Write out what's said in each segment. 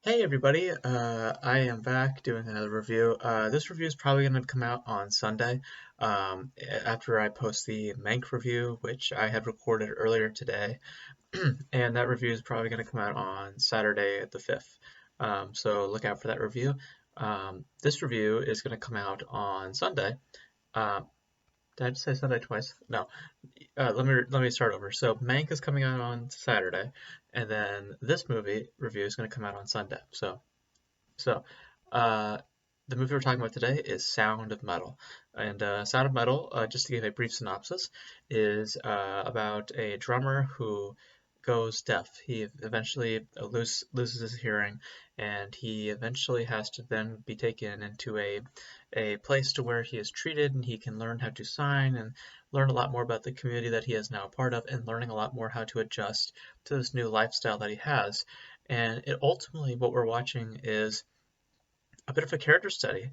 Hey everybody, I am back doing another review. This review is probably going to come out on Sunday after I post the Mank review, which I had recorded earlier today, and that review is probably going to come out on Saturday the 5th. So look out for that review. This review is going to come out on Sunday. Um, did I just say Sunday twice? No. Let me start over. So Mank is coming out on Saturday, and then this movie review is going to come out on Sunday. So, uh, the movie we're talking about today is Sound of Metal. And Sound of Metal, just to give a brief synopsis, is about a drummer who goes deaf. He eventually loses his hearing, and he eventually has to then be taken into a place to where he is treated and he can learn how to sign and learn a lot more about the community that he is now a part of and learning a lot more how to adjust to this new lifestyle that he has. And ultimately, what we're watching is a bit of a character study,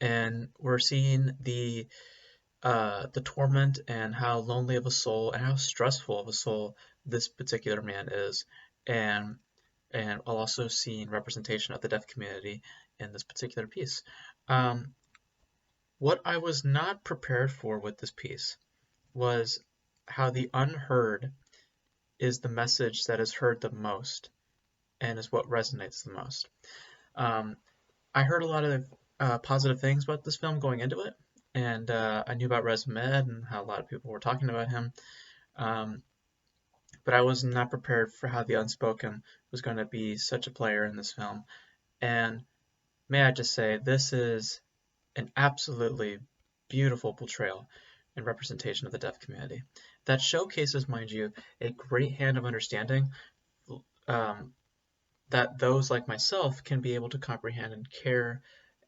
and we're seeing the torment and how lonely of a soul and how stressful of a soul this particular man is, and also seeing representation of the deaf community in this particular piece. Um, what I was not prepared for with this piece was how the unheard is the message that is heard the most and is what resonates the most. Um, I heard a lot of positive things about this film going into it, and I knew about Rez Ahmed and how a lot of people were talking about him. Um, but I was not prepared for how the unspoken was going to be such a player in this film. And may I just say, this is an absolutely beautiful portrayal and representation of the deaf community that showcases, mind you, a great hand of understanding um, that those like myself can be able to comprehend and care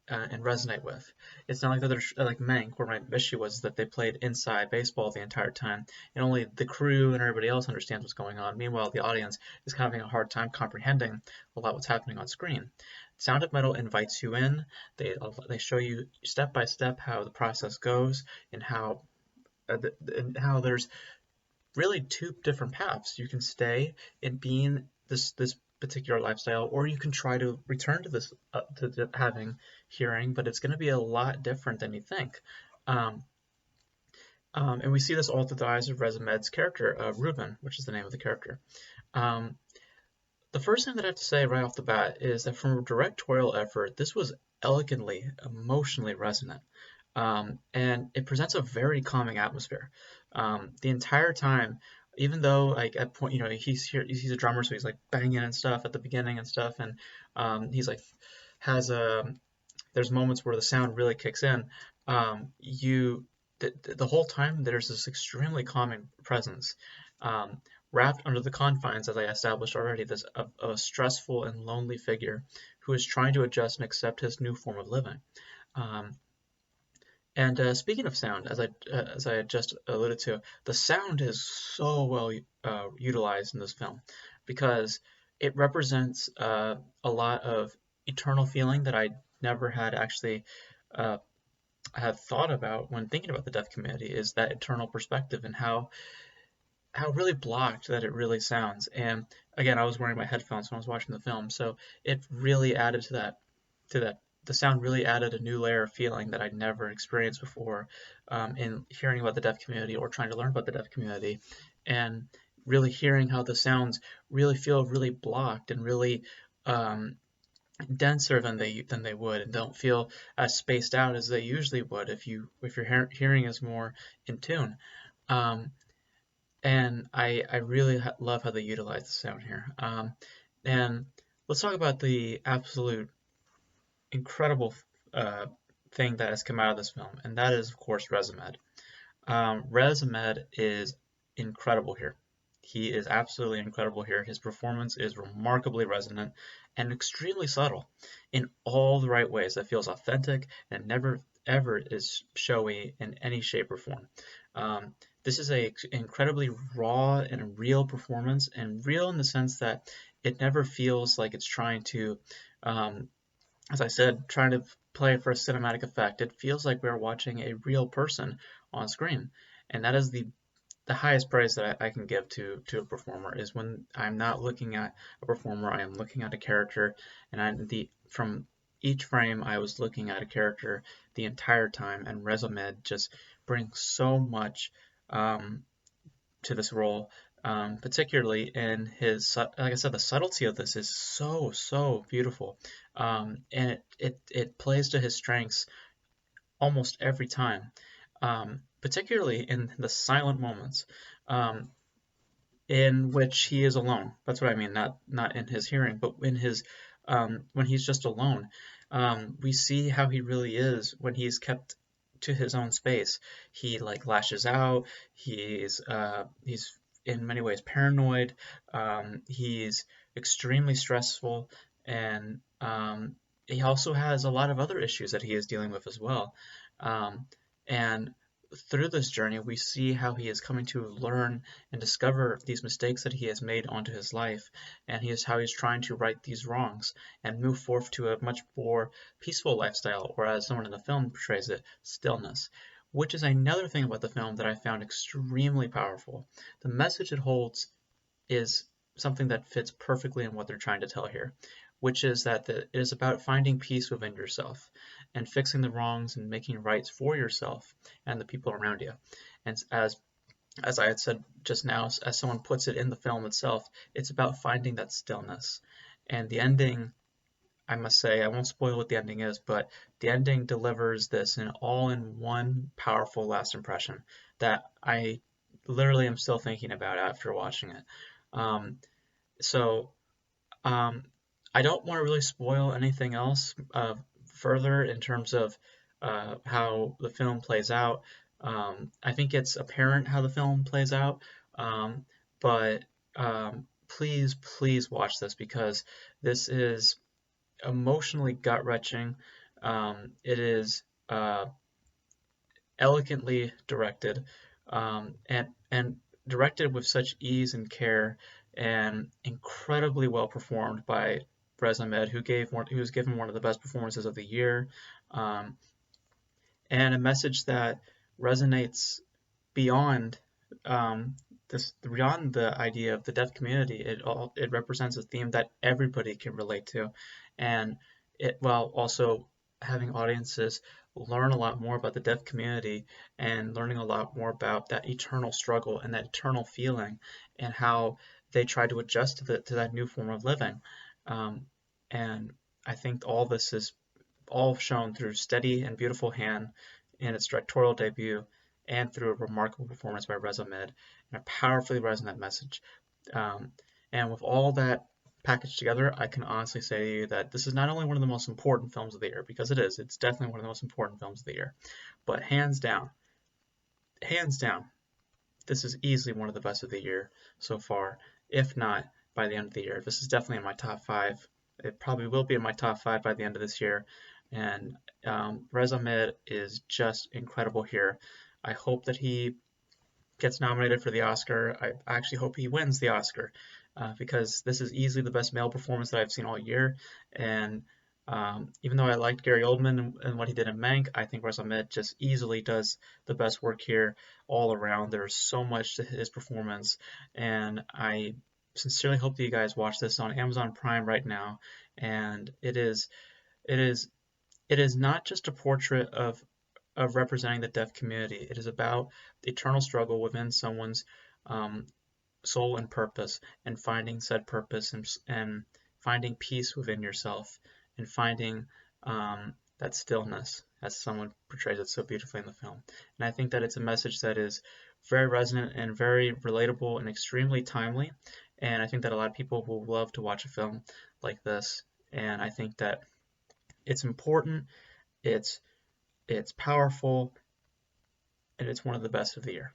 and resonate with. It's not like the other like Mank, where my issue was that they played inside baseball the entire time, and only the crew and everybody else understands what's going on. Meanwhile, the audience is kind of having a hard time comprehending a lot what's happening on screen. Sound of Metal invites you in. They show you step by step how the process goes and how there's really two different paths. You can stay in being this particular lifestyle, or you can try to return to this to having hearing, but it's going to be a lot different than you think. Um, and we see this all through the eyes of Rez Ahmed's character, Ruben, which is the name of the character. Um, the first thing that I have to say right off the bat is that from a directorial effort, this was elegantly, emotionally resonant. And it presents a very calming atmosphere. The entire time, even though like at point, he's a drummer, so he's like banging and stuff at the beginning and stuff, and he's like has a there's moments where the sound really kicks in. You the whole time there's this extremely calming presence, um, wrapped under the confines, as I established already, this of a stressful and lonely figure who is trying to adjust and accept his new form of living. Um, and speaking of sound, as I had just alluded to, the sound is so well utilized in this film because it represents a lot of eternal feeling that I never had actually uh, had thought about when thinking about the deaf community. Is that eternal perspective and how really blocked that it really sounds. And again, I was wearing my headphones when I was watching the film, so it really added to that the sound really added a new layer of feeling that I'd never experienced before, in hearing about the deaf community or trying to learn about the deaf community, and really hearing how the sounds really feel really blocked and really um, denser than they would, and don't feel as spaced out as they usually would if your hearing is more in tune. Um, and I really love how they utilize the sound here. And let's talk about the absolute incredible uh, thing that has come out of this film, and that is, of course, Rez Ahmed. Rez Ahmed is incredible here. He is absolutely incredible here. His performance is remarkably resonant and extremely subtle in all the right ways. That feels authentic and never ever is showy in any shape or form. This is a incredibly raw and real performance, and real in the sense that it never feels like it's trying to um, as I said, trying to play for a cinematic effect. It feels like we're watching a real person on screen, and that is the highest praise that I can give to a performer is when I'm not looking at a performer, I am looking at a character, and from each frame I was looking at a character the entire time, and Rez Ahmed just brings so much um, to this role, particularly in like I said, the subtlety of this is so beautiful, and it plays to his strengths almost every time, particularly in the silent moments. Um, in which he is alone. That's what I mean, not in his hearing, but in his when he's just alone. We see how he really is when he's kept to his own space. He like lashes out. He's in many ways paranoid. He's extremely stressful, and he also has a lot of other issues that he is dealing with as well. And through this journey, we see how he is coming to learn and discover these mistakes that he has made onto his life, and how he's trying to right these wrongs and move forth to a much more peaceful lifestyle, or as someone in the film portrays it, stillness, which is another thing about the film that I found extremely powerful. The message it holds is something that fits perfectly in what they're trying to tell here, which is that it is about finding peace within yourself and fixing the wrongs and making rights for yourself and the people around you. And as I had said just now, as someone puts it in the film itself, it's about finding that stillness. And the ending, I must say, I won't spoil what the ending is, but the ending delivers this in all in one powerful last impression that I literally am still thinking about after watching it. Um, so um, I don't want to really spoil anything else further in terms of how the film plays out. I think it's apparent how the film plays out, um, but please watch this because this is emotionally gut-wrenching. It is elegantly directed, and directed with such ease and care, and incredibly well performed by Rez Ahmed, who was given one of the best performances of the year, um, and a message that resonates beyond beyond the idea of the deaf community. It represents a theme that everybody can relate to, and it while also having audiences learn a lot more about the deaf community and learning a lot more about that eternal struggle and that eternal feeling and how they try to adjust to that new form of living. Um, and I think all this is all shown through steady and beautiful hand in its directorial debut and through a remarkable performance by Rez Ahmed and a powerfully resonant message. Um, and with all that packaged together, I can honestly say to you that this is not only one of the most important films of the year, because it's definitely one of the most important films of the year, but hands down, this is easily one of the best of the year so far, if not by the end of the year. This is definitely in my top five. It probably will be in my top five by the end of this year. And Rez Ahmed is just incredible here. I hope that he gets nominated for the Oscar. I actually hope he wins the Oscar because this is easily the best male performance that I've seen all year. And even though I liked Gary Oldman and what he did in Mank, I think Rez Ahmed just easily does the best work here all around. There's so much to his performance, and I sincerely hope that you guys watch this on Amazon Prime right now. And it is it is not just a portrait of representing the deaf community. It is about the eternal struggle within someone's um, soul and purpose, and finding said purpose, and finding peace within yourself, and finding that stillness, as someone portrays it so beautifully in the film. And I think that it's a message that is very resonant and very relatable and extremely timely. And I think that a lot of people will love to watch a film like this. And I think that it's important, it's powerful, and it's one of the best of the year.